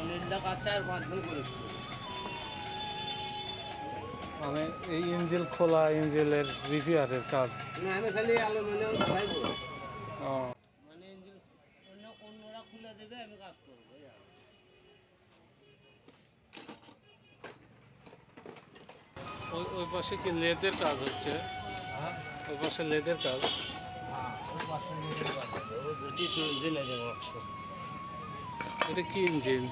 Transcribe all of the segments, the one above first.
অনেকটা কাছে আর 5 দিন করেছি। মানে এই ইঞ্জিন খোলা, ইঞ্জিনের রিপেয়ারের কাজ। না আমি খালি অ্যালুমিনিয়াম ঢালাইবো। ও মানে ইঞ্জিন অন্যরা খুলে দেবে, আমি কাজ করবো। ওই ওই পাশে কি লেদের কাজ হচ্ছে? হ্যাঁ ওই পাশে লেদের কাজ। হ্যাঁ, ওই পাশে ইঞ্জিন বাঁধাবে। ও যদি ইঞ্জিন আছে একশো। এটা কি ইঞ্জিন?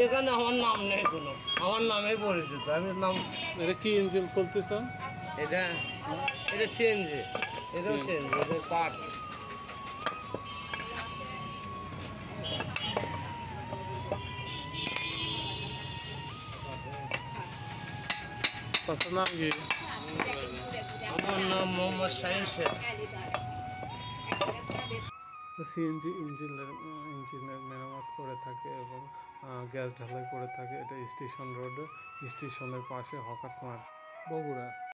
এখানে আমার নাম নেই কোনো, আমার নামেই পরিচিত, আমি নাম। এটা কি ইঞ্জিন খুলতেছ? এটা এটা সিএনজি, এটাও সিএনজি, এটা পার্ট। তার নাম কি? আমার নাম মোহাম্মদ শাহিন শেখ। সিএনজি ইঞ্জিনের মেরামত করে থাকে এবং গ্যাস ঢালাই করে থাকে। এটা স্টেশন রোড, স্টেশনের পাশে হকার্স মার্কেট, বগুড়া।